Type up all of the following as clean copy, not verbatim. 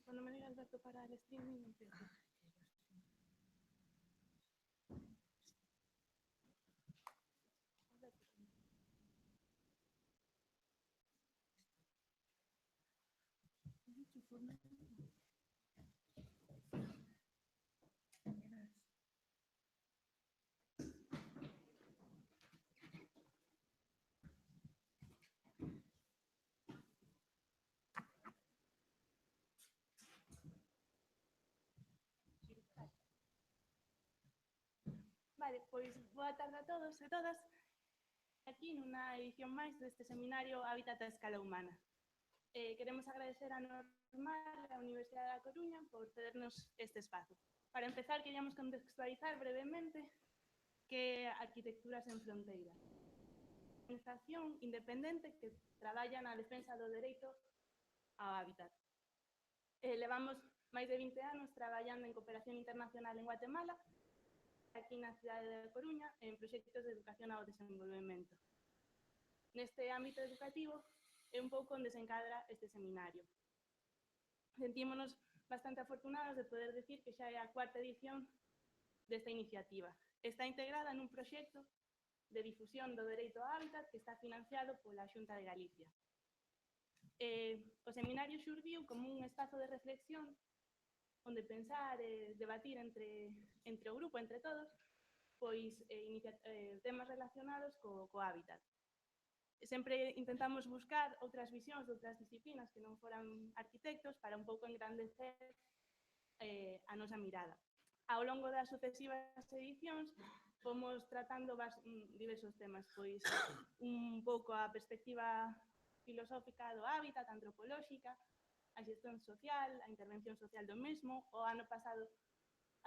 Cuando me diga el dato para el streaming, empiezo. Vale, pois boa tarde a todos e todas. Aquí nunha edición máis deste seminario Hábitat a escala humana. Queremos agradecer a Normal e a Universidade da Coruña por cedernos este espazo. Para empezar, queríamos contextualizar brevemente que é Arquitecturas en Fronteira. Unha organización independente que traballa na defensa do dereito ao hábitat. Levamos máis de 20 anos traballando en cooperación internacional en Guatemala, aquí na cidade de Coruña, en proxectos de educación ao desenvolvemento. Neste ámbito educativo é un pouco onde se encadra este seminario. Sentímonos bastante afortunados de poder decir que xa é a cuarta edición desta iniciativa. Está integrada nun proxecto de difusión do dereito ao hábitat que está financiado pola Xunta de Galicia. O seminario xurdiu como un espazo de reflexión onde pensar e debatir entre o grupo, entre todos, pois temas relacionados co hábitat. Sempre intentamos buscar outras visións de outras disciplinas que non foran arquitectos para un pouco engrandecer a nosa mirada. Ao longo das sucesivas edicións fomos tratando diversos temas, pois un pouco a perspectiva filosófica do hábitat, antropolóxica, a xestión social, a intervención social do mesmo. O ano pasado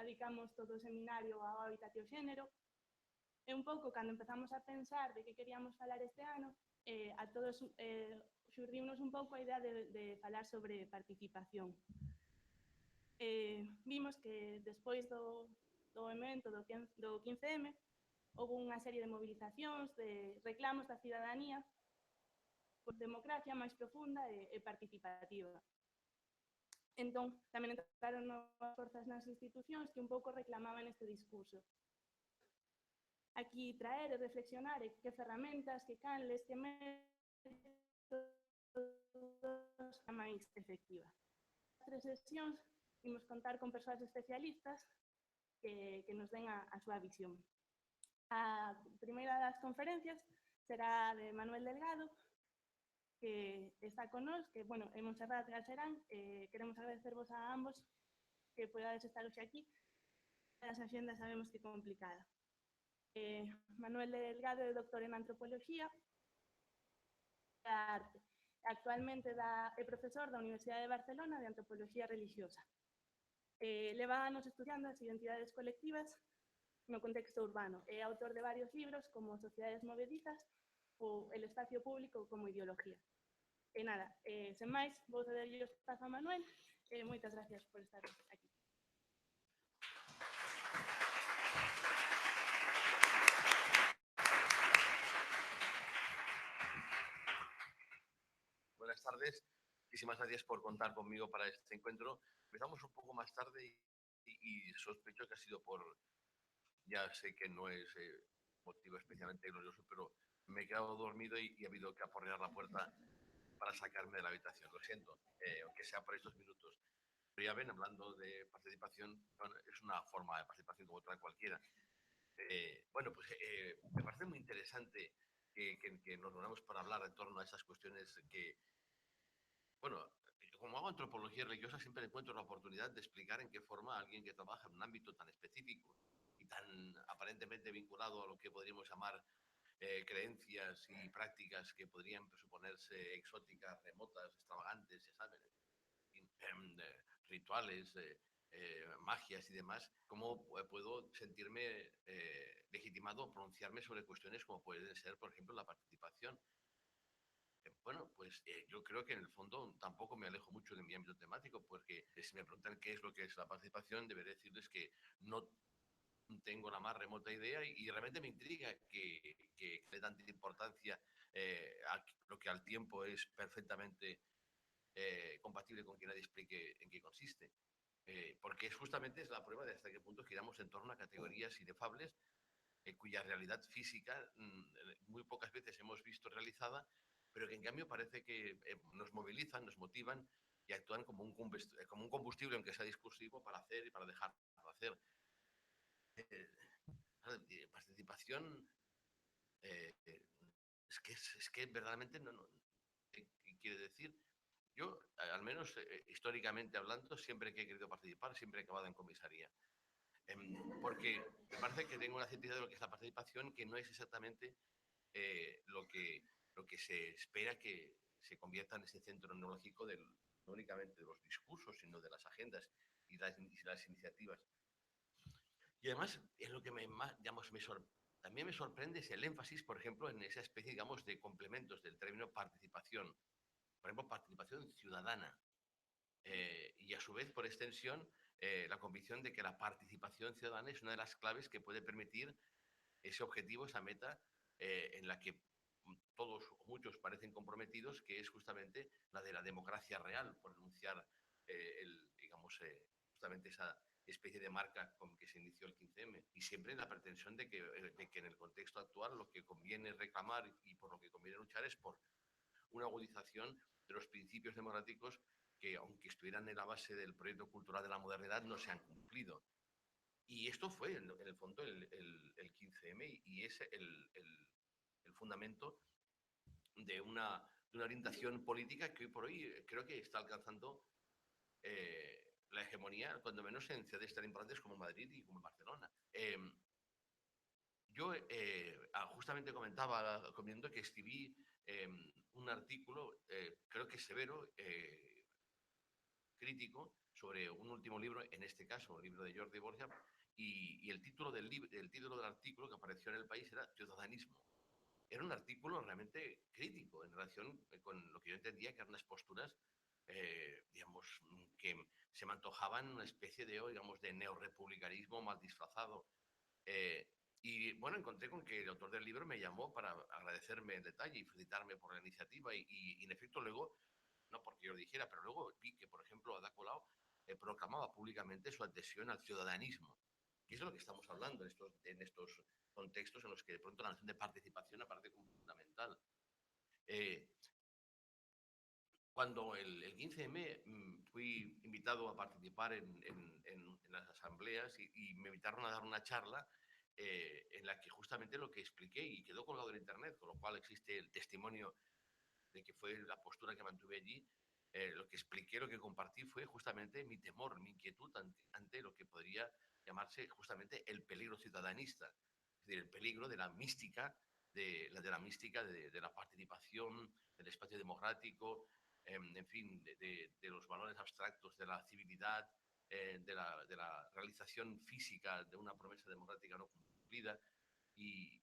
dedicamos todo o seminario ao hábitat e ao xénero. E un pouco, cando empezamos a pensar de que queríamos falar este ano, a todos xurdiunos un pouco a idea de falar sobre participación. Vimos que despois do evento do 15M houve unha serie de movilizacións, de reclamos da cidadanía por democracia máis profunda e participativa. Entón, tamén entraron novas forzas nas institucións que un pouco reclamaban este discurso. Aquí traer e reflexionar que ferramentas, que canles, que métodos a máis efectiva. Nas 3 sesións imos contar con persoas especialistas que nos den a súa visión. A primeira das conferencias será de Manuel Delgado, que está con nós, que, bueno, é Montserrat Galcerán. Queremos agradecervos a ambos que podades estar hoxe aquí. As axendas sabemos que é complicada. Manuel Delgado é doctor en Antropoloxía e Arte. Actualmente é profesor da Universidade de Barcelona de Antropoloxía Religiosa. Leva anos estudiando as identidades colectivas no contexto urbano. É autor de varios libros como Sociedades movedizas ou El espacio público como ideología. E nada, sen máis, vou cederlle o espazo a Manuel. Moitas gracias por estar aquí. Buenas tardes, muchísimas gracias por contar conmigo para este encuentro. Empezamos un poco más tarde y sospecho que ha sido ya sé que no es motivo especialmente glorioso, pero me he quedado dormido y ha habido que aporrear la puerta para sacarme de la habitación. Lo siento, aunque sea por estos minutos. Pero ya ven, hablando de participación, bueno, es una forma de participación como otra cualquiera. Bueno, pues me parece muy interesante que nos reunamos para hablar en torno a esas cuestiones que, bueno, como hago antropología religiosa, siempre encuentro la oportunidad de explicar en qué forma alguien que trabaja en un ámbito tan específico y tan aparentemente vinculado a lo que podríamos llamar creencias y prácticas que podrían presuponerse exóticas, remotas, extravagantes, ya saben, rituales, magias y demás, cómo puedo sentirme legitimado a pronunciarme sobre cuestiones como pueden ser, por ejemplo, la participación. Bueno, pues yo creo que en el fondo tampoco me alejo mucho de mi ámbito temático, porque si me preguntan qué es lo que es la participación, deberé decirles que no tengo la más remota idea y realmente me intriga que dé tanta importancia a lo que al tiempo es perfectamente compatible con que nadie explique en qué consiste. Porque justamente es la prueba de hasta qué punto giramos en torno a categorías inefables cuya realidad física muy pocas veces hemos visto realizada, pero que en cambio parece que nos movilizan, nos motivan y actúan como un combustible, aunque sea discursivo, para hacer y para dejar de hacer. Participación es que verdaderamente no ¿qué quiere decir? Yo, al menos históricamente hablando, siempre que he querido participar, siempre he acabado en comisaría. Porque me parece que tengo una cierta idea de lo que es la participación, que no es exactamente lo que se espera que se convierta en ese centro neurológico no únicamente de los discursos, sino de las agendas y las iniciativas. Y además, es lo que también me sorprende es el énfasis, por ejemplo, en esa especie, digamos, de complementos del término participación. Por ejemplo, participación ciudadana. Y a su vez, por extensión, la convicción de que la participación ciudadana es una de las claves que puede permitir ese objetivo, esa meta en la que todos o muchos parecen comprometidos, que es justamente la de la democracia real, por enunciar justamente esa especie de marca con que se inició el 15M. Y siempre en la pretensión de que en el contexto actual lo que conviene reclamar y por lo que conviene luchar es por una agudización de los principios democráticos que, aunque estuvieran en la base del proyecto cultural de la modernidad, no se han cumplido. Y esto fue, en el fondo, el 15M y es el fundamento de una orientación política que hoy por hoy creo que está alcanzando la hegemonía, cuando menos en ciudades tan importantes como Madrid y como Barcelona. Yo justamente comentando que escribí un artículo, creo que severo, crítico, sobre un último libro, en este caso, un libro de Jordi Borja, y el título del artículo que apareció en El País era Ciudadanismo. Era un artículo realmente crítico en relación con lo que yo entendía que eran unas posturas, digamos, que se me antojaban una especie de neorepublicanismo mal disfrazado. Y bueno, encontré con que el autor del libro me llamó para agradecerme en detalle y felicitarme por la iniciativa y en efecto luego, no porque yo lo dijera, pero luego vi que, por ejemplo, Ada Colau proclamaba públicamente su adhesión al ciudadanismo. Y eso es lo que estamos hablando en estos contextos en los que de pronto la noción de participación aparece como fundamental. Cuando el 15M fui invitado a participar en las asambleas y me invitaron a dar una charla en la que justamente lo que expliqué y quedó colgado en internet, con lo cual existe el testimonio de que fue la postura que mantuve allí, lo que expliqué, lo que compartí fue justamente mi temor, mi inquietud ante lo que podría llamarse justamente el peligro ciudadanista, es decir, el peligro de la mística, de la participación, del espacio democrático, en fin, de los valores abstractos de la civilidad, de la realización física de una promesa democrática no cumplida y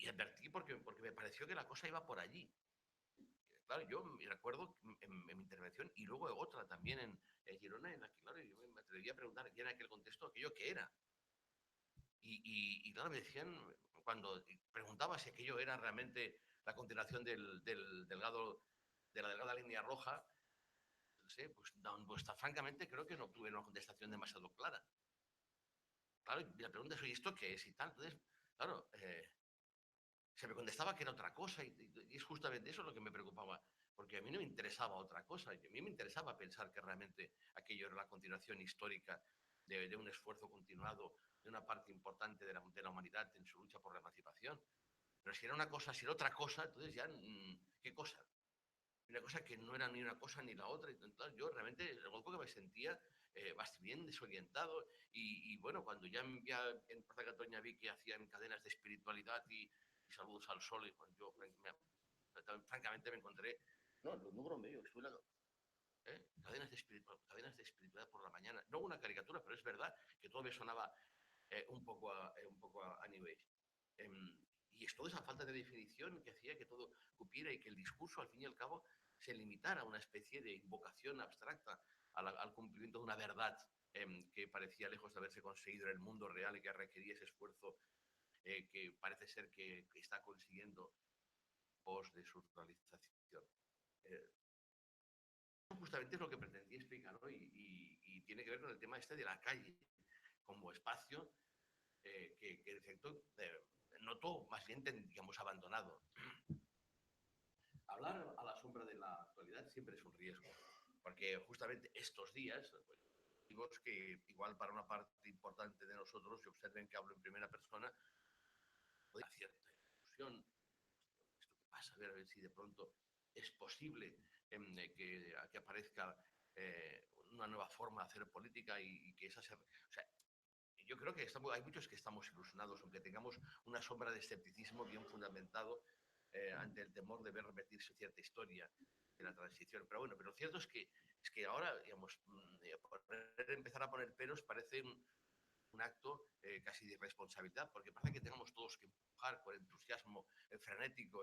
advertí porque me pareció que la cosa iba por allí. Claro, yo me recuerdo en mi intervención y luego otra también en Girona, en la que, claro, yo me atreví a preguntar ya en aquel contexto aquello que era. Y claro, me decían, cuando preguntaba si aquello era realmente la continuación de la delgada línea roja, no sé, pues francamente creo que no obtuve una contestación demasiado clara. Claro, y la pregunta es, oye, ¿esto qué es? Y tal, entonces, claro, se me contestaba que era otra cosa y es justamente eso lo que me preocupaba, porque a mí no me interesaba otra cosa, a mí me interesaba pensar que realmente aquello era la continuación histórica de un esfuerzo continuado de una parte importante de la humanidad en su lucha por la emancipación. Pero si era una cosa, si era otra cosa, entonces ya, ¿qué cosa? Una cosa que no era ni una cosa ni la otra. Entonces yo realmente, el golpe que me sentía bastante bien desorientado y bueno, cuando ya en Plaza Catoña vi que hacían cadenas de espiritualidad y saludos al sol, y pues yo francamente me encontré, no, lo número medio, cadenas de espiritualidad por la mañana, no una caricatura, pero es verdad que todo me sonaba un poco a New Age. Y es toda esa falta de definición que hacía que todo cupiera y que el discurso, al fin y al cabo, se limitara a una especie de invocación abstracta al cumplimiento de una verdad que parecía lejos de haberse conseguido en el mundo real y que requería ese esfuerzo que parece ser que está consiguiendo pos de su realización. justamente es lo que pretendía explicar hoy y tiene que ver con el tema este de la calle como espacio que en efecto noto más bien, digamos, abandonado. Hablar a la sombra de la actualidad siempre es un riesgo, porque justamente estos días, pues, digo que igual para una parte importante de nosotros, si observen que hablo en primera persona, hay cierta ilusión, esto que pasa, a ver si de pronto es posible que aparezca una nueva forma de hacer política y que esa se... O sea, yo creo que hay muchos que estamos ilusionados, aunque tengamos una sombra de escepticismo bien fundamentado ante el temor de ver repetirse cierta historia de la transición. Pero bueno, pero lo cierto es que ahora, digamos, empezar a poner peros parece un acto casi de irresponsabilidad, porque parece que tenemos todos que empujar con entusiasmo frenético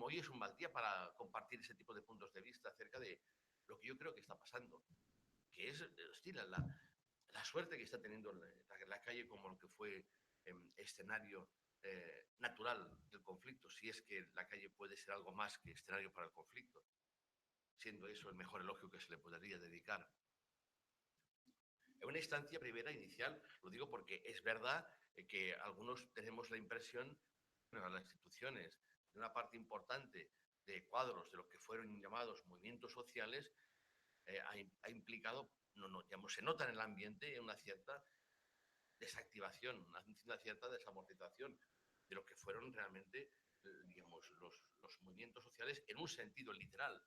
hoy es un mal día para compartir ese tipo de puntos de vista acerca de lo que yo creo que está pasando, que es, hostia, la suerte que está teniendo la calle como lo que fue escenario natural del conflicto, si es que la calle puede ser algo más que escenario para el conflicto, siendo eso el mejor elogio que se le podría dedicar. En una instancia primera, inicial, lo digo porque es verdad que algunos tenemos la impresión, bueno, las instituciones, de una parte importante de cuadros de lo que fueron llamados movimientos sociales, ha implicado, digamos, se nota en el ambiente una cierta desactivación, una cierta desamortización de lo que fueron realmente, digamos, los movimientos sociales en un sentido literal,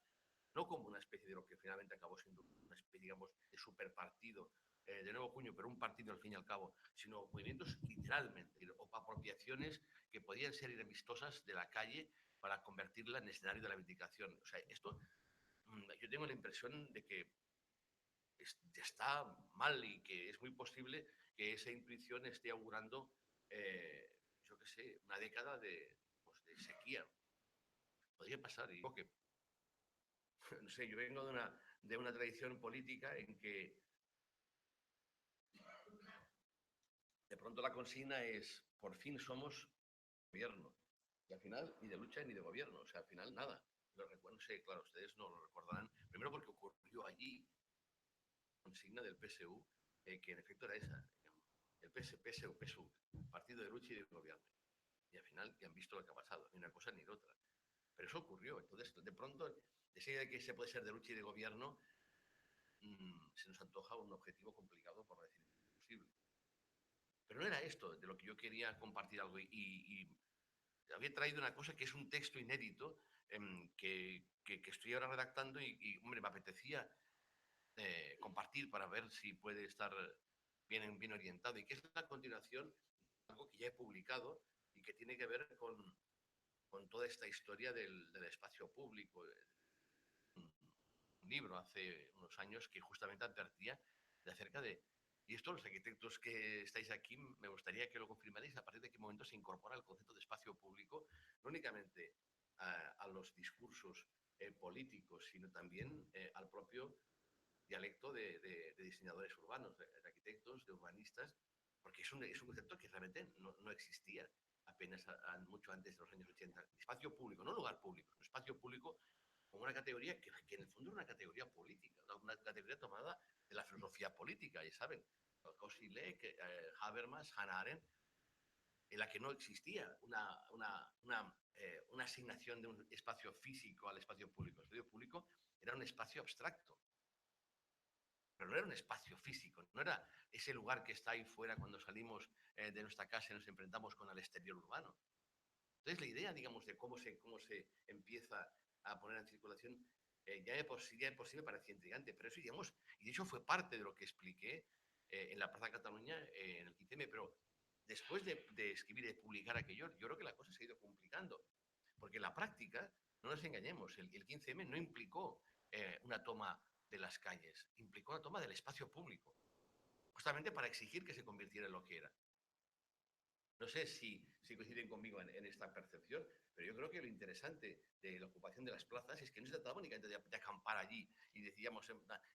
no como una especie de lo que finalmente acabó siendo una especie, digamos, de superpartido de nuevo cuño, pero un partido al fin y al cabo, sino movimientos literalmente, o apropiaciones que podían ser enemistosas de la calle para convertirla en escenario de la reivindicación. O sea, esto, yo tengo la impresión de que está mal y que es muy posible que esa intuición esté augurando, yo qué sé, una década pues, de sequía. Podría pasar. Y digo que, no sé, yo vengo de una tradición política en que de pronto la consigna es, por fin somos gobierno. Y al final, ni de lucha ni de gobierno. O sea, al final, nada. Lo recuerdo, no sé, claro, ustedes no lo recordarán. Primero porque ocurrió allí consigna del PSU, que en efecto era esa. Digamos, el PSU, PSU, partido de lucha y de gobierno. Y al final ya han visto lo que ha pasado, ni una cosa ni la otra. Pero eso ocurrió. Entonces, de pronto, esa idea de que se puede ser de lucha y de gobierno, se nos antoja un objetivo complicado, por no decir imposible. Pero no era esto de lo que yo quería compartir algo. Y había traído una cosa que es un texto inédito que estoy ahora redactando y, hombre, me apetecía compartir para ver si puede estar bien orientado. Y que es la continuación de algo que ya he publicado y que tiene que ver con toda esta historia del espacio público. Un libro hace unos años que justamente advertía de acerca de... Y esto, los arquitectos que estáis aquí, me gustaría que lo confirmarais a partir de qué momento se incorpora el concepto de espacio público, no únicamente a los discursos políticos, sino también al propio dialecto de diseñadores urbanos, de arquitectos, de urbanistas, porque es un concepto que realmente no existía apenas mucho antes de los años 80. Espacio público, no lugar público, espacio público como una categoría que en el fondo es una categoría política, una categoría tomada de la filosofía política, ya saben, Kosilek, Habermas, Hannah Arendt, en la que no existía una asignación de un espacio físico al espacio público. El espacio público era un espacio abstracto, pero no era un espacio físico, no era ese lugar que está ahí fuera cuando salimos de nuestra casa y nos enfrentamos con el exterior urbano. Entonces, la idea, digamos, de cómo se empieza a poner en circulación ya de por sí me parecía intrigante, pero eso, digamos, y de hecho fue parte de lo que expliqué en la Plaza Cataluña en el 15M, pero después de escribir y de publicar aquello, yo creo que la cosa se ha ido complicando, porque en la práctica, no nos engañemos, el 15M no implicó una toma de las calles, implicó una toma del espacio público, justamente para exigir que se convirtiera en lo que era. No sé si coinciden conmigo en esta percepción, pero yo creo que lo interesante de la ocupación de las plazas es que no se trataba únicamente de acampar allí y, decíamos,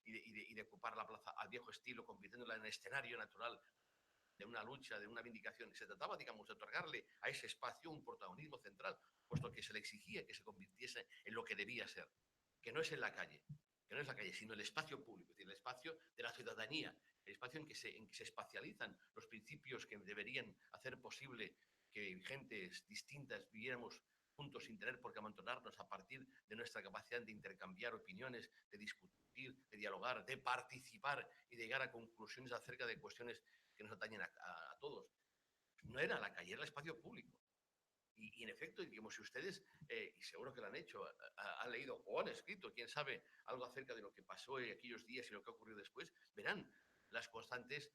y de ocupar la plaza al viejo estilo, convirtiéndola en escenario natural de una lucha, de una vindicación. Se trataba, digamos, de otorgarle a ese espacio un protagonismo central, puesto que se le exigía que se convirtiese en lo que debía ser. que no es en la calle, sino el espacio público, es decir, el espacio de la ciudadanía, el espacio en que se espacializan los principios que deberían hacer posible que gentes distintas viviéramos juntos sin tener por qué amontonarnos a partir de nuestra capacidad de intercambiar opiniones, de discutir, de dialogar, de participar y de llegar a conclusiones acerca de cuestiones que nos atañen a todos. No era la calle, era el espacio público. Y en efecto, digamos, si ustedes, y seguro que lo han hecho, han leído o han escrito, quién sabe, algo acerca de lo que pasó en aquellos días y lo que ha ocurrido después, verán las constantes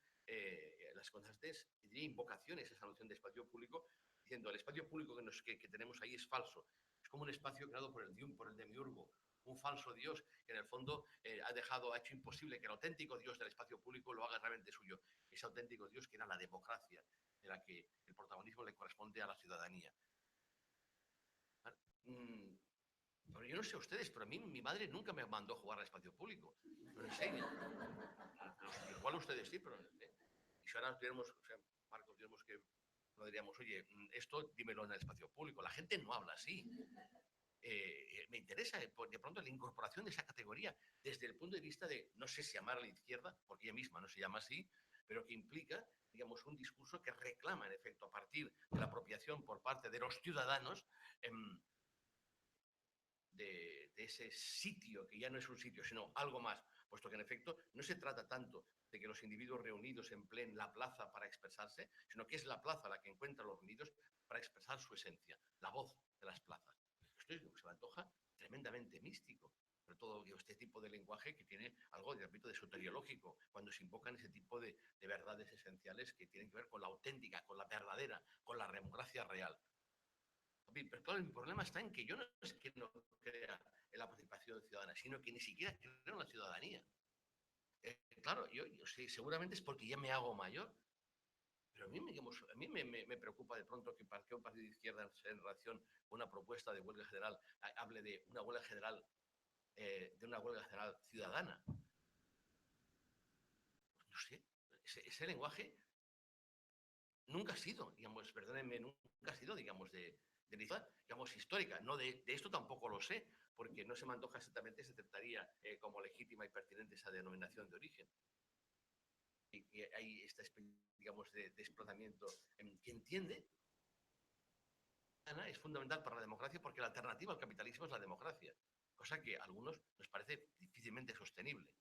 diría, invocaciones a esa noción de espacio público, diciendo el espacio público que tenemos ahí es falso. Es como un espacio creado por el demiurgo, un falso Dios que en el fondo ha hecho imposible que el auténtico Dios del espacio público lo haga realmente suyo. Ese auténtico Dios que era la democracia, de la que el protagonismo le corresponde a la ciudadanía. Yo no sé ustedes, pero a mí mi madre nunca me mandó a jugar al espacio público. No enseño. Igual ustedes sí, pero... Y si ahora tuviéramos, o sea, Marcos, tuviéramos que... No diríamos, oye, esto dímelo en el espacio público. La gente no habla así. Me interesa de pronto la incorporación de esa categoría desde el punto de vista de, no sé si llamar a la izquierda, porque ella misma no se llama así, pero que implica, digamos, un discurso que reclama, en efecto, a partir de la apropiación por parte de los ciudadanos, de ese sitio, que ya no es un sitio, sino algo más, puesto que en efecto no se trata tanto de que los individuos reunidos empleen la plaza para expresarse, sino que es la plaza la que encuentra a los reunidos para expresar su esencia, la voz de las plazas. Esto es lo que se me antoja tremendamente místico, sobre todo este tipo de lenguaje que tiene algo de ámbito de soteriológico, cuando se invocan ese tipo de verdades esenciales que tienen que ver con la auténtica, con la verdadera, con la democracia real. Pero claro, el problema está en que yo no es que no crea en la participación ciudadana, sino que ni siquiera creo en la ciudadanía. Claro, yo sé, seguramente es porque ya me hago mayor, pero a mí me preocupa de pronto que un partido de izquierda en relación con una propuesta de huelga general hable de una huelga general, ciudadana. Pues no sé, ese lenguaje nunca ha sido, digamos, perdónenme, nunca ha sido, digamos, digamos, histórica. No de esto tampoco lo sé, porque no se me antoja exactamente si aceptaría como legítima y pertinente esa denominación de origen. Y hay esta especie, digamos, de desplazamiento que entiende es fundamental para la democracia porque la alternativa al capitalismo es la democracia, cosa que a algunos nos parece difícilmente sostenible.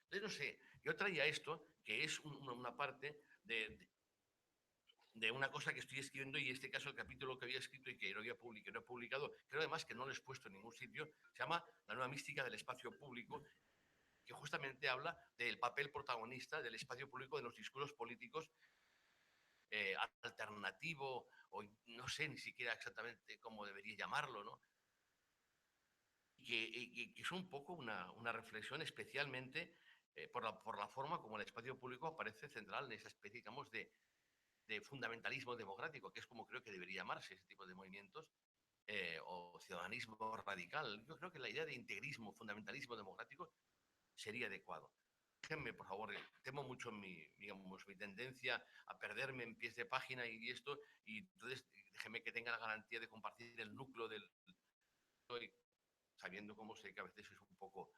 Entonces, no sé, yo traía esto, que es una parte de una cosa que estoy escribiendo, y en este caso el capítulo que había escrito y que no he publicado, creo además que no lo he expuesto en ningún sitio, se llama La nueva mística del espacio público, que justamente habla del papel protagonista del espacio público de los discursos políticos alternativo, o no sé ni siquiera exactamente cómo debería llamarlo, ¿no? Que es un poco una reflexión especialmente por la forma como el espacio público aparece central en esa especie, digamos, de fundamentalismo democrático, que es como creo que debería llamarse ese tipo de movimientos, o ciudadanismo radical. Yo creo que la idea de integrismo, fundamentalismo democrático sería adecuado. Déjenme, por favor, temo mucho digamos, mi tendencia a perderme en pies de página y esto, y entonces déjenme que tenga la garantía de compartir el núcleo del... sabiendo cómo sé que a veces es un poco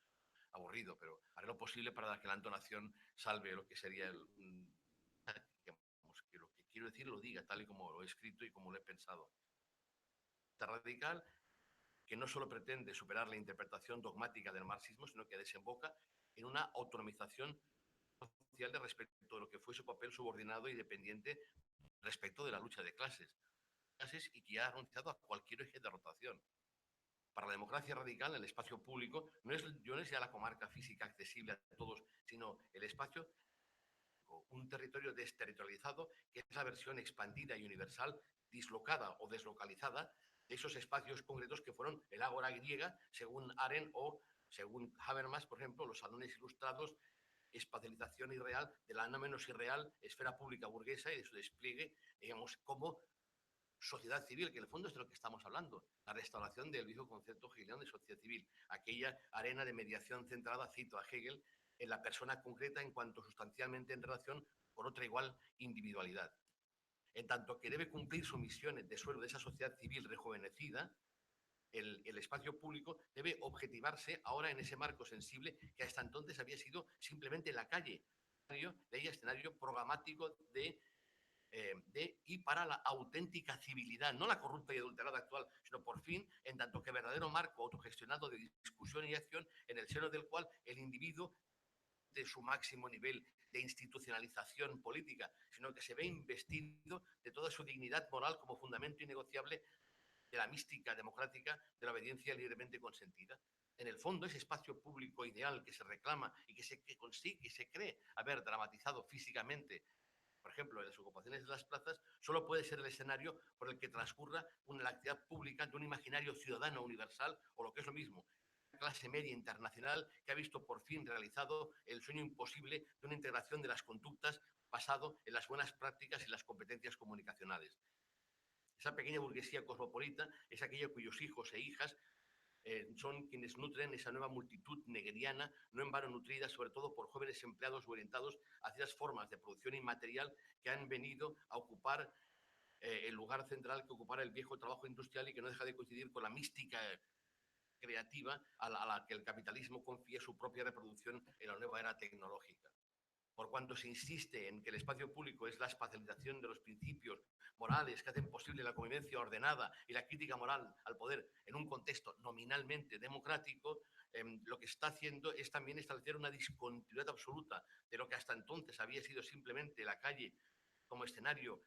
aburrido, pero haré lo posible para que la entonación salve lo que sería digamos, que lo que quiero decir lo diga tal y como lo he escrito y como lo he pensado. Radical que no solo pretende superar la interpretación dogmática del marxismo, sino que desemboca en una autonomización social de respecto de lo que fue su papel subordinado y dependiente respecto de la lucha de clases y que ha renunciado a cualquier eje de rotación. Para la democracia radical, el espacio público no es ya la comarca física accesible a todos, sino el espacio, un territorio desterritorializado, que es la versión expandida y universal, dislocada o deslocalizada de esos espacios concretos que fueron el ágora griega, según Arendt, o según Habermas, por ejemplo, los salones ilustrados, espacialización irreal de la no menos irreal esfera pública burguesa y de su despliegue, digamos, como sociedad civil, que en el fondo es de lo que estamos hablando, la restauración del viejo concepto hegeliano de sociedad civil, aquella arena de mediación centrada, cito a Hegel, en la persona concreta en cuanto sustancialmente en relación con otra igual individualidad. En tanto que debe cumplir su misión de suelo de esa sociedad civil rejuvenecida, el espacio público debe objetivarse ahora en ese marco sensible que hasta entonces había sido simplemente la calle, de escenario programático de y para la auténtica civilidad, no la corrupta y adulterada actual, sino por fin, en tanto que verdadero marco autogestionado de discusión y acción en el seno del cual el individuo de su máximo nivel de institucionalización política, sino que se ve investido de toda su dignidad moral como fundamento innegociable de la mística democrática de la obediencia libremente consentida. En el fondo, ese espacio público ideal que se reclama y que consigue, que se cree haber dramatizado físicamente, por ejemplo, en las ocupaciones de las plazas, solo puede ser el escenario por el que transcurra la actividad pública de un imaginario ciudadano universal, o lo que es lo mismo, una clase media internacional que ha visto por fin realizado el sueño imposible de una integración de las conductas basado en las buenas prácticas y las competencias comunicacionales. Esa pequeña burguesía cosmopolita es aquella cuyos hijos e hijas son quienes nutren esa nueva multitud negriana, no en vano nutrida sobre todo por jóvenes empleados orientados hacia las formas de producción inmaterial que han venido a ocupar el lugar central que ocupara el viejo trabajo industrial y que no deja de coincidir con la mística creativa a la que el capitalismo confía su propia reproducción en la nueva era tecnológica. Por cuanto se insiste en que el espacio público es la espacialización de los principios morales que hacen posible la convivencia ordenada y la crítica moral al poder en un contexto nominalmente democrático, lo que está haciendo es también establecer una discontinuidad absoluta de lo que hasta entonces había sido simplemente la calle como escenario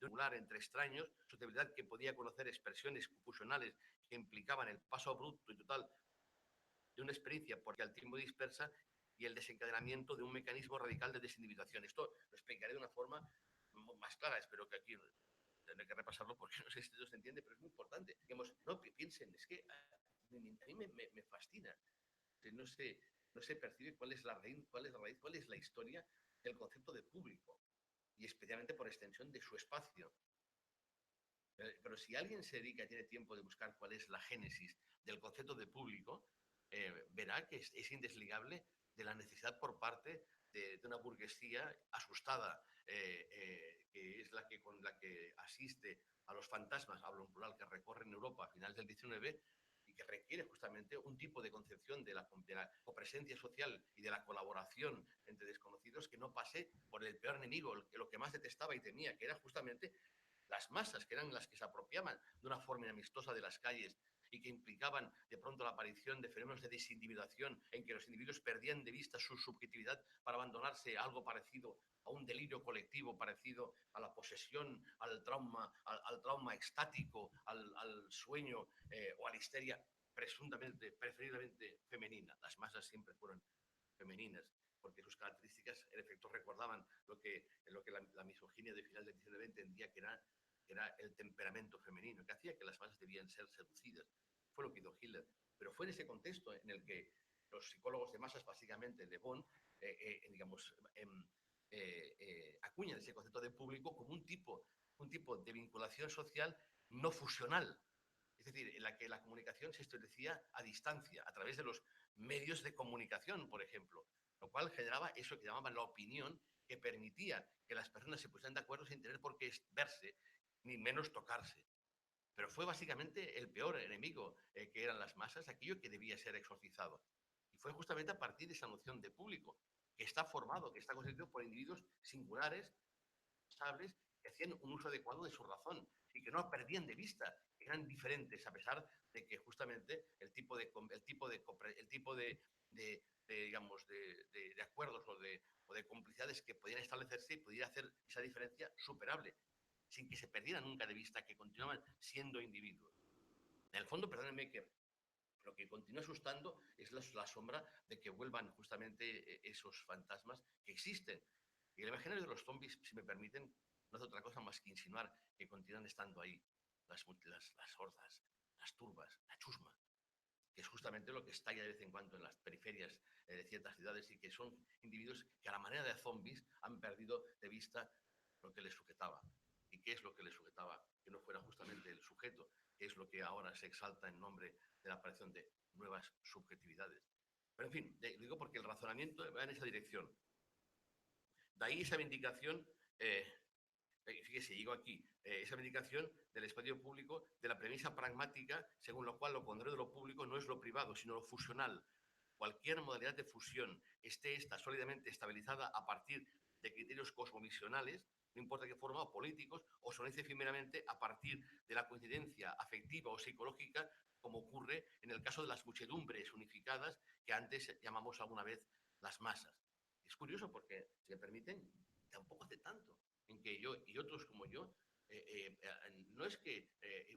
singular entre extraños, susceptibilidad que podía conocer expresiones confusionales que implicaban el paso abrupto y total de una experiencia porque al tiempo dispersa y el desencadenamiento de un mecanismo radical de desindividuación. Esto lo explicaré de una forma más clara, espero que aquí tendré que repasarlo porque no sé si esto se entiende, pero es muy importante. Digamos, no piensen, es que a mí me fascina. No se percibe cuál es la raíz, cuál es la historia del concepto de público y especialmente por extensión de su espacio. Pero si alguien se dedica y tiene tiempo de buscar cuál es la génesis del concepto de público, verá que es indesligable de la necesidad por parte de una burguesía asustada, que es con la que asiste a los fantasmas, hablo en plural, que recorren Europa a finales del XIX y que requiere justamente un tipo de concepción de la copresencia social y de la colaboración entre desconocidos que no pase por el peor enemigo, lo que más detestaba y temía, que era justamente las masas, que eran las que se apropiaban de una forma amistosa de las calles y que implicaban de pronto la aparición de fenómenos de desindividuación en que los individuos perdían de vista su subjetividad para abandonarse a algo parecido a un delirio colectivo, parecido a la posesión, al trauma extático, al sueño o a la histeria preferiblemente femenina. Las masas siempre fueron femeninas, porque sus características en efecto recordaban lo que la misoginia de final del XIX entendía que era el temperamento femenino, que hacía que las masas debían ser seducidas. Fue lo que hizo Hitler. Pero fue en ese contexto en el que los psicólogos de masas, básicamente Le Bon, acuñan ese concepto de público como un tipo de vinculación social no fusional. Es decir, en la que la comunicación se establecía a distancia, a través de los medios de comunicación, por ejemplo, lo cual generaba eso que llamaban la opinión, que permitía que las personas se pusieran de acuerdo sin tener por qué verse, ni menos tocarse. Pero fue básicamente el peor enemigo, que eran las masas, aquello que debía ser exorcizado. Y fue justamente a partir de esa noción de público, que está formado, que está constituido por individuos singulares, responsables, que hacían un uso adecuado de su razón y que no perdían de vista, que eran diferentes, a pesar de que justamente el tipo de digamos, de acuerdos o de complicidades que podían establecerse y pudiera hacer esa diferencia superable, sin que se perdiera nunca de vista que continuaban siendo individuos. En el fondo, perdónenme, que lo que continúa asustando es la sombra de que vuelvan justamente esos fantasmas que existen. Y el imaginario de los zombies, si me permiten, no hace otra cosa más que insinuar que continúan estando ahí las hordas, las turbas, la chusma, que es justamente lo que estalla de vez en cuando en las periferias de ciertas ciudades y que son individuos que a la manera de zombies han perdido de vista lo que les sujetaba. ¿Y qué es lo que les sujetaba? Que no fuera justamente el sujeto, que es lo que ahora se exalta en nombre de la aparición de nuevas subjetividades. Pero en fin, digo porque el razonamiento va en esa dirección. De ahí esa vindicación fíjese, digo aquí, esa medicación del espacio público, de la premisa pragmática, según lo cual lo contrario de lo público no es lo privado, sino lo fusional. Cualquier modalidad de fusión esté esta sólidamente estabilizada a partir de criterios cosmovisionales, no importa qué forma, o políticos, o se organice efímeramente a partir de la coincidencia afectiva o psicológica, como ocurre en el caso de las muchedumbres unificadas que antes llamamos alguna vez las masas. Es curioso porque, si me permiten, tampoco hace tanto en que yo y otros como yo no es que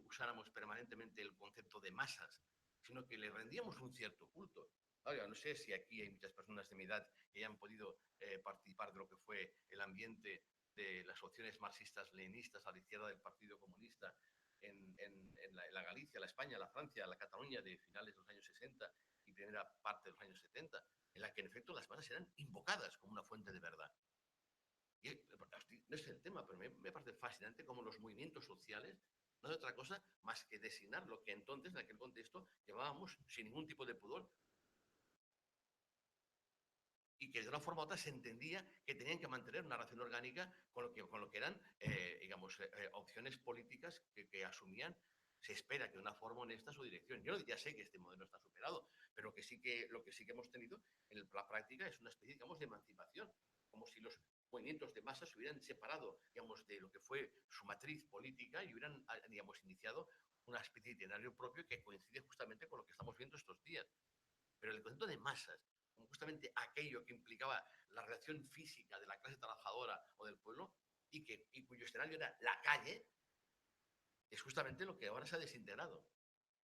usáramos permanentemente el concepto de masas, sino que le rendíamos un cierto culto. Oiga, no sé si aquí hay muchas personas de mi edad que hayan podido participar de lo que fue el ambiente de las opciones marxistas-leninistas a la izquierda del Partido Comunista en la Galicia, la España, la Francia, la Cataluña de finales de los años 60 y primera parte de los años 70, en la que en efecto las masas eran invocadas como una fuente de verdad. Y no es el tema, pero me parece fascinante cómo los movimientos sociales no es otra cosa más que designar lo que entonces, en aquel contexto, llamábamos sin ningún tipo de pudor, y que de una forma u otra se entendía que tenían que mantener una relación orgánica con lo que eran, digamos, opciones políticas que asumían, se espera que de una forma honesta su dirección. Yo ya sé que este modelo está superado, pero lo que sí que hemos tenido en la práctica es una especie, digamos, de emancipación, como si los movimientos de masas se hubieran separado, digamos, de lo que fue su matriz política y hubieran, digamos, iniciado una especie de itinerario propio que coincide justamente con lo que estamos viendo estos días. Pero el concepto de masas, como justamente aquello que implicaba la relación física de la clase trabajadora o del pueblo y cuyo escenario era la calle, es justamente lo que ahora se ha desintegrado.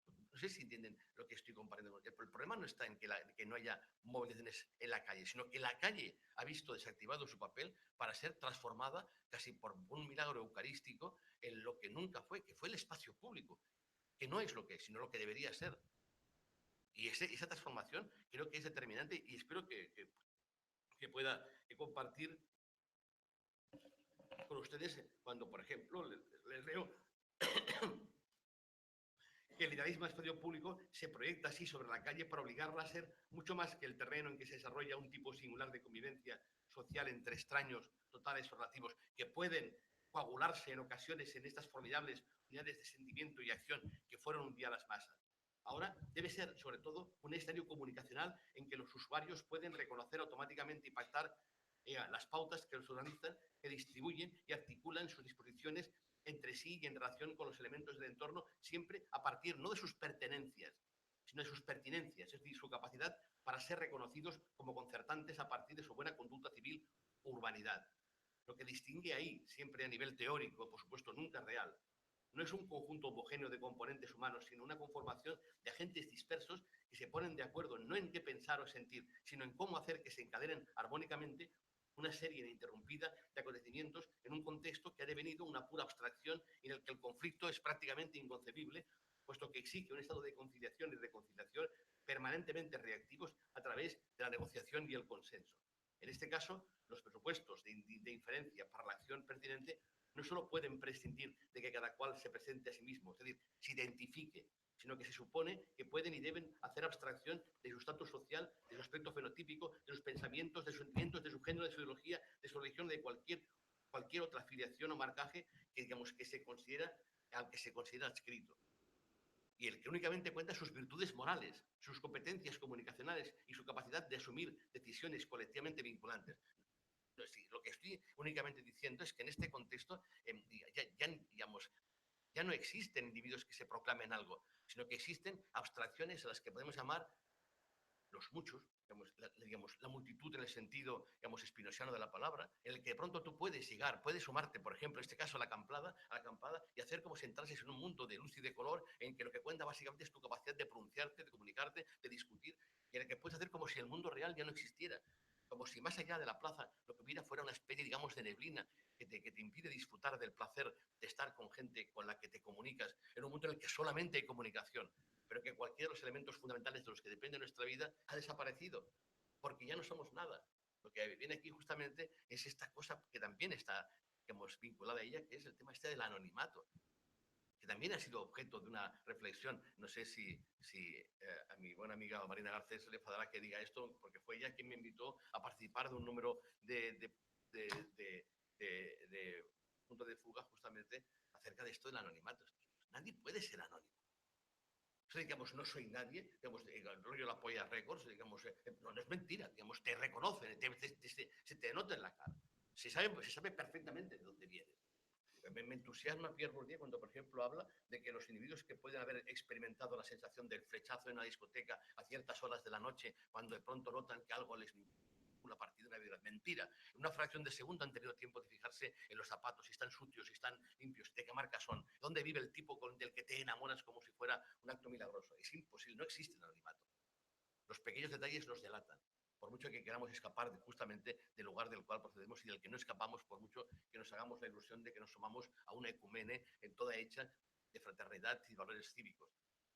No sé si entienden lo que estoy comparando. El problema no está en que no haya movilizaciones en la calle, sino que la calle ha visto desactivado su papel para ser transformada casi por un milagro eucarístico en lo que nunca fue, que fue el espacio público, que no es lo que es, sino lo que debería ser. Y esa transformación creo que es determinante y espero que pueda compartir con ustedes cuando, por ejemplo, les leo que el idealismo del espacio público se proyecta así sobre la calle para obligarla a ser mucho más que el terreno en que se desarrolla un tipo singular de convivencia social entre extraños totales o relativos que pueden coagularse en ocasiones en estas formidables unidades de sentimiento y acción que fueron un día las masas. Ahora debe ser, sobre todo, un escenario comunicacional en que los usuarios pueden reconocer automáticamente y pactar las pautas que los organizan, que distribuyen y articulan sus disposiciones entre sí y en relación con los elementos del entorno, siempre a partir no de sus pertenencias, sino de sus pertinencias, es decir, su capacidad para ser reconocidos como concertantes a partir de su buena conducta civil o urbanidad. Lo que distingue ahí, siempre a nivel teórico, por supuesto nunca real, no es un conjunto homogéneo de componentes humanos, sino una conformación de agentes dispersos que se ponen de acuerdo no en qué pensar o sentir, sino en cómo hacer que se encadenen armónicamente una serie ininterrumpida de acontecimientos en un contexto que ha devenido una pura abstracción en el que el conflicto es prácticamente inconcebible, puesto que exige un estado de conciliación y reconciliación permanentemente reactivos a través de la negociación y el consenso. En este caso, los presupuestos de inferencia para la acción pertinente no solo pueden prescindir de que cada cual se presente a sí mismo, es decir, se identifique, sino que se supone que pueden y deben hacer abstracción de su estatus social, de su aspecto fenotípico, de sus pensamientos, de sus sentimientos, de su género, de su ideología, de su religión, de cualquier otra afiliación o marcaje que, digamos, que se considera, al que se considera adscrito. Y el que únicamente cuenta sus virtudes morales, sus competencias comunicacionales y su capacidad de asumir decisiones colectivamente vinculantes. Sí, lo que estoy únicamente diciendo es que en este contexto ya no existen individuos que se proclamen algo, sino que existen abstracciones a las que podemos llamar los muchos, la multitud en el sentido, espinosiano de la palabra, en el que de pronto tú puedes llegar, puedes sumarte, por ejemplo, en este caso a la acampada, y hacer como si entrases en un mundo de luz y de color, en que lo que cuenta básicamente es tu capacidad de pronunciarte, de comunicarte, de discutir, y en el que puedes hacer como si el mundo real ya no existiera, como si más allá de la plaza lo que hubiera fuera una especie, digamos, de neblina que te impide disfrutar del placer de estar con gente con la que te comunicas en un mundo en el que solamente hay comunicación, pero que cualquiera de los elementos fundamentales de los que depende nuestra vida ha desaparecido, porque ya no somos nada. Lo que viene aquí justamente es esta cosa que también está, vinculada a ella, que es el tema este del anonimato, que también ha sido objeto de una reflexión. No sé si a mi buena amiga Marina Garcés le enfadará que diga esto, porque fue ella quien me invitó a participar de un número de punto de precisamente acerca de esto del anonimato. Nadie puede ser anónimo. Eso, digamos, no soy nadie, digamos, el rollo La Polla Records, digamos, no es mentira, digamos, te reconocen, se te nota en la cara. Se sabe perfectamente de dónde vienes. Me entusiasma Pierre Bourdieu cuando, por ejemplo, habla de que los individuos que pueden haber experimentado la sensación del flechazo en una discoteca a ciertas horas de la noche, cuando de pronto notan que algo les una partida, una vida. Mentira. En una fracción de segundo han tenido tiempo de fijarse en los zapatos, si están sucios, si están limpios, de qué marca son, dónde vive el tipo del que te enamoras como si fuera un acto milagroso. Es imposible, no existe el anonimato. Los pequeños detalles nos delatan. Por mucho que queramos escapar justamente del lugar del cual procedemos y del que no escapamos, por mucho que nos hagamos la ilusión de que nos sumamos a una ecumene en toda hecha de fraternidad y valores cívicos.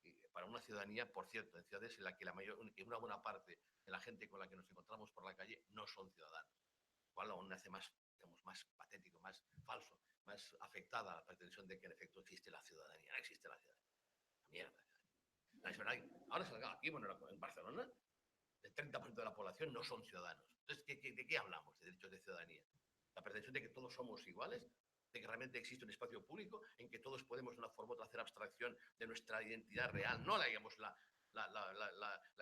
Y para una ciudadanía, por cierto, en ciudades en las que una buena parte de la gente con la que nos encontramos por la calle no son ciudadanos, lo cual aún hace más, digamos, más patético, más falso, más afectada la pretensión de que en efecto existe la ciudadanía. No existe la ciudadanía. Mierda. Ahora salga aquí, bueno, en Barcelona, el 30% de la población no son ciudadanos. Entonces, ¿de qué hablamos de derechos de ciudadanía? La pretensión de que todos somos iguales, de que realmente existe un espacio público en que todos podemos de una forma u otra hacer abstracción de nuestra identidad real, no digamos la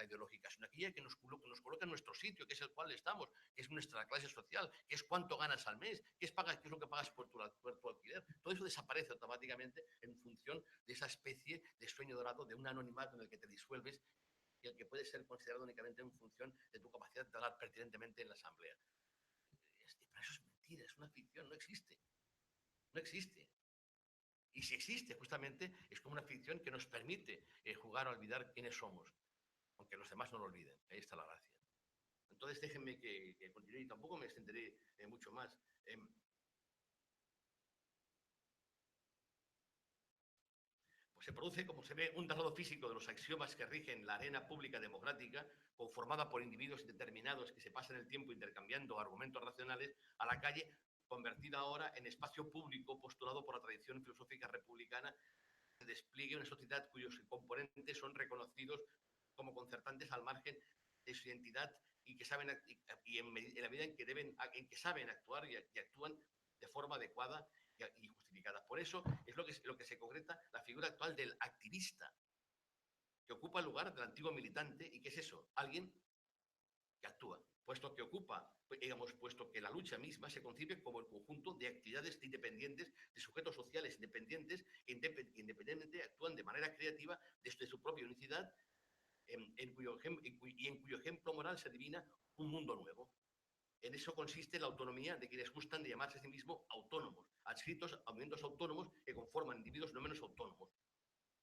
ideológica, sino aquella que nos coloca en nuestro sitio, que es el cual estamos, que es nuestra clase social, que es cuánto ganas al mes, qué es lo que pagas por tu alquiler. Todo eso desaparece automáticamente en función de esa especie de sueño dorado, de un anonimato en el que te disuelves y el que puede ser considerado únicamente en función de tu capacidad de hablar pertinentemente en la asamblea. Pero eso es mentira, es una ficción, no existe. No existe. Y si existe, justamente, es como una ficción que nos permite jugar a olvidar quiénes somos, aunque los demás no lo olviden. Ahí está la gracia. Entonces, déjenme que continúe y tampoco me extenderé mucho más. Se produce, como se ve, un traslado físico de los axiomas que rigen la arena pública democrática, conformada por individuos indeterminados que se pasan el tiempo intercambiando argumentos racionales, a la calle, convertida ahora en espacio público postulado por la tradición filosófica republicana, que despliegue una sociedad cuyos componentes son reconocidos como concertantes al margen de su identidad y que saben, y en la medida en que saben actuar y actúan de forma adecuada y justificada. Por eso es lo que se concreta la figura actual del activista, que ocupa el lugar del antiguo militante. ¿Y qué es eso? Alguien que actúa, puesto que la lucha misma se concibe como el conjunto de actividades independientes, de sujetos sociales independientes, que independientemente actúan de manera creativa desde su propia unicidad, en cuyo ejemplo moral se adivina un mundo nuevo. En eso consiste la autonomía de quienes gustan de llamarse a sí mismos autónomos, adscritos a movimientos autónomos que conforman individuos no menos autónomos.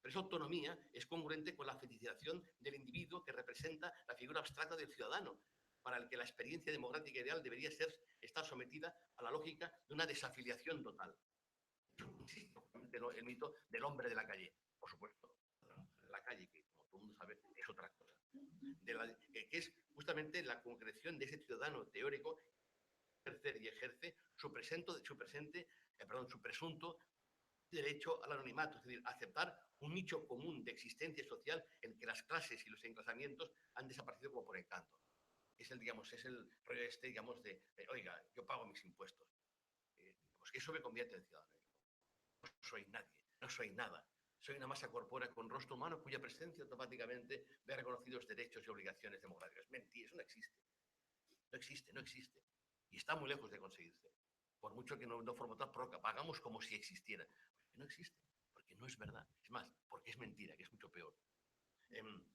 Pero esa autonomía es congruente con la fetichización del individuo que representa la figura abstracta del ciudadano, para el que la experiencia democrática ideal debería estar sometida a la lógica de una desafiliación total. El mito del hombre de la calle, por supuesto, la calle, que como todo el mundo sabe, es otra cosa. Que es justamente la concreción de ese ciudadano teórico que ejerce su presunto derecho al anonimato, es decir, aceptar un nicho común de existencia social en que las clases y los enclazamientos han desaparecido como por encanto. Es el rollo oiga, yo pago mis impuestos. Pues que eso me convierte en ciudadano. No soy nadie, no soy nada. Soy una masa corpórea con rostro humano cuya presencia automáticamente ve reconocidos derechos y obligaciones democráticas. Mentira, eso no existe. No existe, no existe. Y está muy lejos de conseguirse. Por mucho que no forma otra proca, pagamos como si existiera. Porque no existe, porque no es verdad. Es más, porque es mentira, que es mucho peor.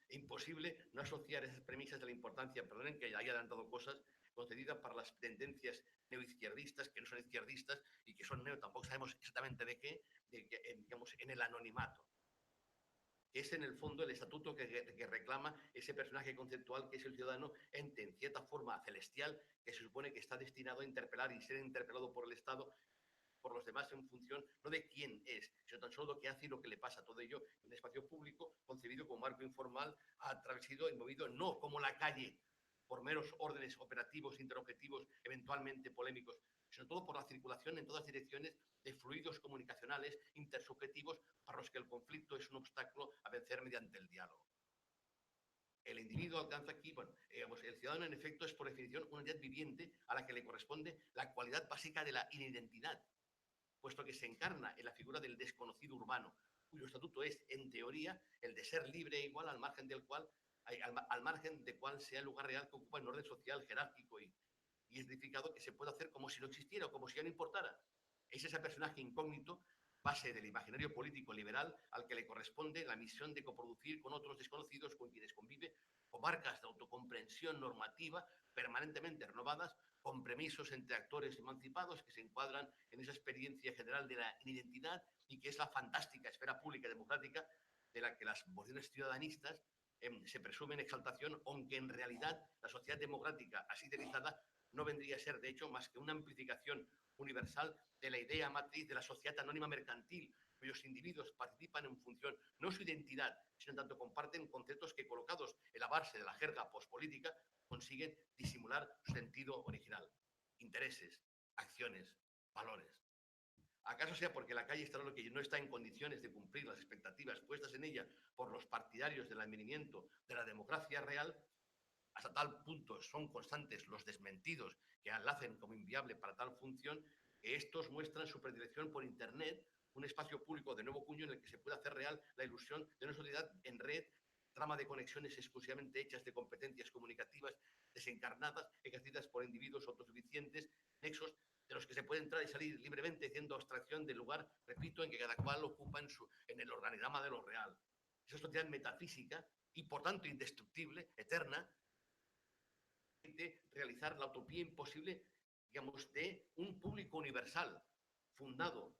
Imposible no asociar esas premisas de la importancia, perdonen que haya adelantado cosas, concedidas para las tendencias neoizquierdistas, que no son izquierdistas y que son neo, tampoco sabemos exactamente de qué, en el anonimato, que es en el fondo el estatuto que reclama ese personaje conceptual que es el ciudadano, ente en cierta forma celestial, que se supone que está destinado a interpelar y ser interpelado por el Estado, por los demás en función no de quién es, sino tan solo lo que hace y lo que le pasa. Todo ello en un espacio público concebido como marco informal, atravesado y movido no como la calle, por meros órdenes operativos, interobjetivos, eventualmente polémicos, sino todo por la circulación en todas direcciones de fluidos comunicacionales intersubjetivos para los que el conflicto es un obstáculo a vencer mediante el diálogo. El individuo alcanza aquí, el ciudadano en efecto es por definición una unidad viviente a la que le corresponde la cualidad básica de la inidentidad. puesto que se encarna en la figura del desconocido urbano, cuyo estatuto es, en teoría, el de ser libre e igual al margen de cuál sea el lugar real que ocupa en orden social, jerárquico y edificado, que se puede hacer como si no existiera o como si ya no importara. Es ese personaje incógnito, base del imaginario político liberal, al que le corresponde la misión de coproducir con otros desconocidos con quienes convive comarcas de autocomprensión normativa permanentemente renovadas, con permisos entre actores emancipados que se encuadran en esa experiencia general de la identidad y que es la fantástica esfera pública y democrática de la que las mociones ciudadanistas se presumen exaltación, aunque en realidad la sociedad democrática así idealizada no vendría a ser, de hecho, más que una amplificación universal de la idea matriz de la sociedad anónima mercantil, cuyos individuos participan en función no su identidad, sino en tanto comparten conceptos que, colocados en la base de la jerga pospolítica, consiguen disimular su sentido original, intereses, acciones, valores. ¿Acaso sea porque la calle está lo que no está en condiciones de cumplir las expectativas puestas en ella por los partidarios del advenimiento de la democracia real? Hasta tal punto son constantes los desmentidos que la hacen como inviable para tal función, que estos muestran su predilección por Internet, un espacio público de nuevo cuño en el que se puede hacer real la ilusión de una sociedad en red, trama de conexiones exclusivamente hechas de competencias comunicativas desencarnadas, ejercidas por individuos autosuficientes, nexos de los que se puede entrar y salir libremente, haciendo abstracción del lugar, repito, en que cada cual ocupa en el organigrama de lo real. Esa sociedad metafísica y, por tanto, indestructible, eterna, de realizar la utopía imposible, digamos, de un público universal fundado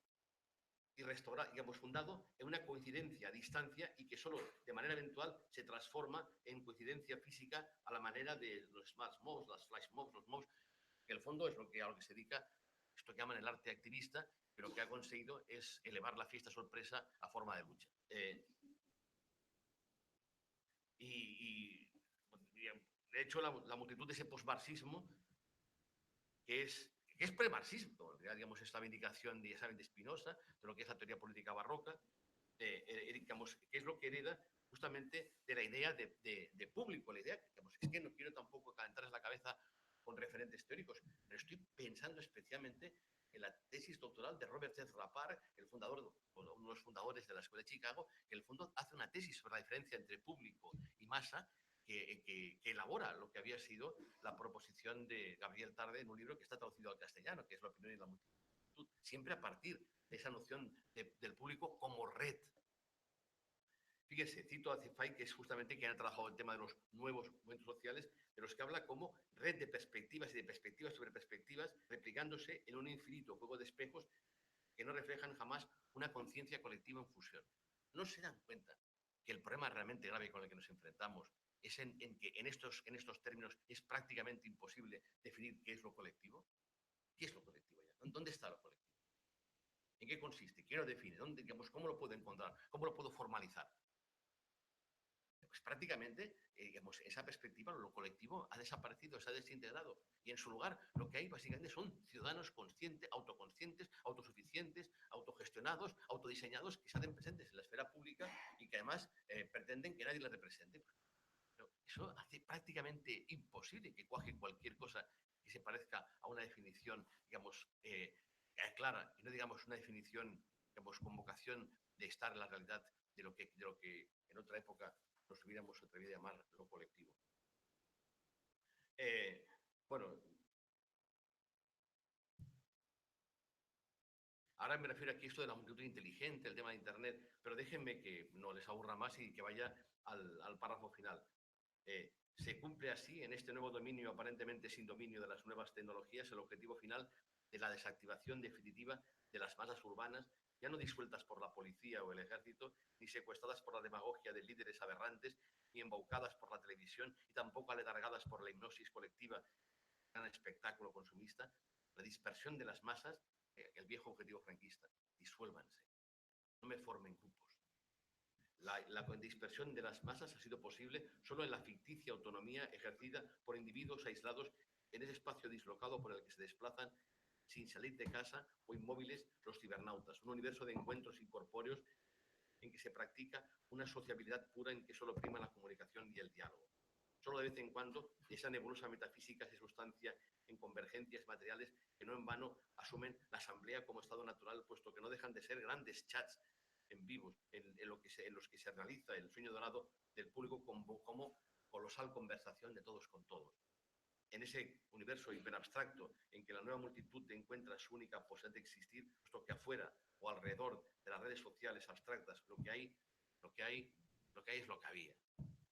y restaurado, digamos, fundado en una coincidencia a distancia y que solo de manera eventual se transforma en coincidencia física a la manera de los smart mobs, las flash mobs, los mobs, que en el fondo es a lo que se dedica esto que llaman el arte activista, pero lo que ha conseguido es elevar la fiesta sorpresa a forma de lucha. De hecho, la multitud de ese posmarxismo, que es premarxismo, digamos, es la vindicación de Spinoza, de lo que es la teoría política barroca, digamos, que es lo que hereda justamente de la idea de público, la idea, digamos, es que no quiero tampoco calentarles la cabeza con referentes teóricos, pero estoy pensando especialmente en la tesis doctoral de Robert F. Rappard, uno de los fundadores de la Escuela de Chicago, que en el fondo hace una tesis sobre la diferencia entre público y masa, que elabora lo que había sido la proposición de Gabriel Tarde en un libro que está traducido al castellano, que es La opinión y la multitud, siempre a partir de esa noción del público como red. Fíjese, cito a Cifay, que es justamente quien ha trabajado el tema de los nuevos movimientos sociales, de los que habla como red de perspectivas y de perspectivas sobre perspectivas, replicándose en un infinito juego de espejos que no reflejan jamás una conciencia colectiva en fusión. ¿No se dan cuenta que el problema realmente grave con el que nos enfrentamos es en que en estos términos es prácticamente imposible definir qué es lo colectivo? ¿Qué es lo colectivo ya? ¿Dónde está lo colectivo? ¿En qué consiste? ¿Quién lo define? Digamos, ¿cómo lo puedo encontrar? ¿Cómo lo puedo formalizar? Pues prácticamente, digamos, esa perspectiva, lo colectivo ha desaparecido, se ha desintegrado. Y en su lugar, lo que hay básicamente son ciudadanos conscientes, autoconscientes, autosuficientes, autogestionados, autodiseñados, que se hacen presentes en la esfera pública y que además pretenden que nadie les represente. Pero eso hace prácticamente imposible que cuaje cualquier cosa que se parezca a una definición, digamos, clara, y no digamos una definición, digamos, con vocación de estar en la realidad de lo que en otra época nos hubiéramos atrevido a llamar lo colectivo. Bueno, ahora me refiero aquí a esto de la multitud inteligente, el tema de Internet, pero déjenme que no les aburra más y que vaya al párrafo final. Se cumple así, en este nuevo dominio aparentemente sin dominio de las nuevas tecnologías, el objetivo final de la desactivación definitiva de las masas urbanas, ya no disueltas por la policía o el ejército, ni secuestradas por la demagogia de líderes aberrantes, ni embaucadas por la televisión, y tampoco aletargadas por la hipnosis colectiva, gran espectáculo consumista, la dispersión de las masas, el viejo objetivo franquista, disuélvanse, no me formen grupos. La dispersión de las masas ha sido posible solo en la ficticia autonomía ejercida por individuos aislados en ese espacio dislocado por el que se desplazan sin salir de casa o inmóviles los cibernautas, un universo de encuentros incorpóreos en que se practica una sociabilidad pura en que solo prima la comunicación y el diálogo. Solo de vez en cuando esa nebulosa metafísica se sustancia en convergencias materiales que no no en vano asumen la asamblea como estado natural, puesto que no dejan de ser grandes chats en vivos, en los que se realiza el sueño dorado del público como colosal conversación de todos con todos. En ese universo hiperabstracto en que la nueva multitud encuentra su única posibilidad de existir, puesto que afuera o alrededor de las redes sociales abstractas lo que hay es lo que había.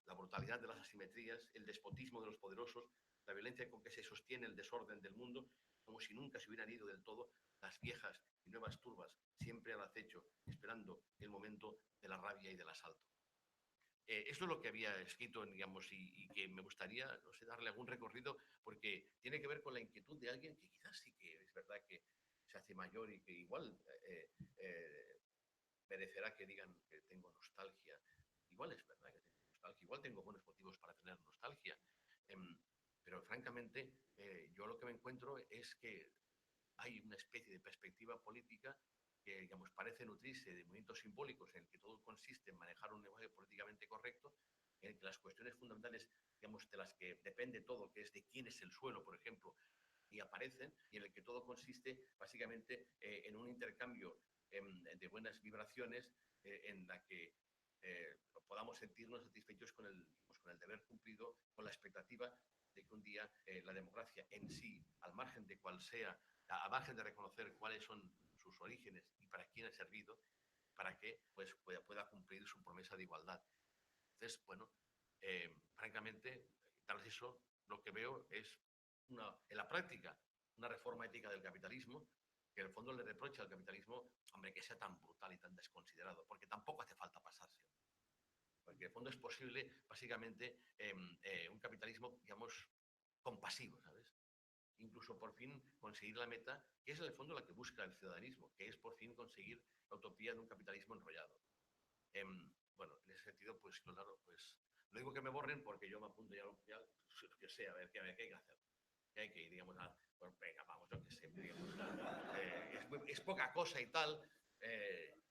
La brutalidad de las asimetrías, el despotismo de los poderosos, la violencia con que se sostiene el desorden del mundo, como si nunca se hubieran ido del todo las viejas y nuevas turbas, siempre al acecho, esperando el momento de la rabia y del asalto. Esto es lo que había escrito, digamos, y que me gustaría, no sé, darle algún recorrido, porque tiene que ver con la inquietud de alguien que quizás sí que es verdad que se hace mayor y que igual merecerá que digan que tengo nostalgia. Igual es verdad que tengo nostalgia, igual tengo buenos motivos para tener nostalgia. Pero francamente, yo lo que me encuentro es que hay una especie de perspectiva política que, digamos, parece nutrirse de movimientos simbólicos en el que todo consiste en manejar un lenguaje políticamente correcto, en el que las cuestiones fundamentales, digamos, de las que depende todo, que es de quién es el suelo, por ejemplo, y aparecen, y en el que todo consiste básicamente en un intercambio de buenas vibraciones en la que podamos sentirnos satisfechos con el deber cumplido, con la expectativa de que un día la democracia en sí, al margen de cuál sea, al margen de reconocer cuáles son sus orígenes y para quién ha servido, para que pues, pueda cumplir su promesa de igualdad. Entonces, bueno, francamente, tal vez eso lo que veo es, en la práctica, una reforma ética del capitalismo, que en el fondo le reprocha al capitalismo, hombre, que sea tan brutal y tan desconsiderado, porque tampoco hace falta pasarse. Porque en el fondo es posible, básicamente, un capitalismo, digamos, compasivo, ¿sabes? Incluso por fin conseguir la meta, que es en el fondo la que busca el ciudadanismo, que es por fin conseguir la utopía de un capitalismo enrollado. Bueno, en ese sentido, pues claro, pues no digo que me borren porque yo me apunto ya que sé, a ver qué hay que hacer. Que hay que ir, digamos, pues venga, vamos, yo qué sé, digamos, es poca cosa y tal,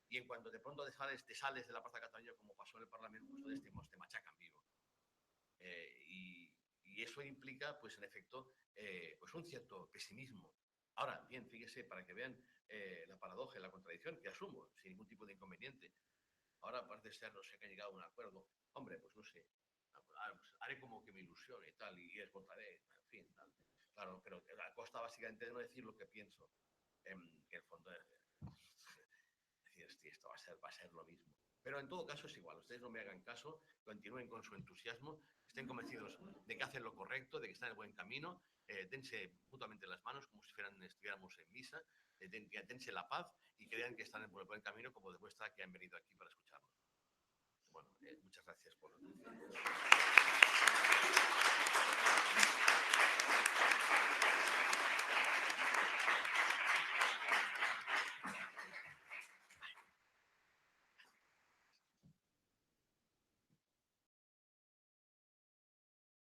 y en cuanto de pronto te sales de la Plaza Cataluña, como pasó en el Parlamento, pues entonces te machacan vivo. Y eso implica, pues en efecto, pues un cierto pesimismo. Ahora, bien, fíjese, para que vean la paradoja y la contradicción, que asumo sin ningún tipo de inconveniente. Ahora parece ser, no sé, que han llegado a un acuerdo. Hombre, pues no sé, haré como que me ilusione y tal, y les votaré, en fin, tal. Claro, pero a costa básicamente de no decir lo que pienso. Que en el fondo, decir, esto va a ser lo mismo. Pero en todo caso es igual, ustedes no me hagan caso, continúen con su entusiasmo, estén convencidos de que hacen lo correcto, de que están en el buen camino, dense mutuamente las manos como si estuviéramos en misa, dense la paz y crean que están en el buen camino, como demuestra que han venido aquí para escucharnos. Bueno, muchas gracias por la atención.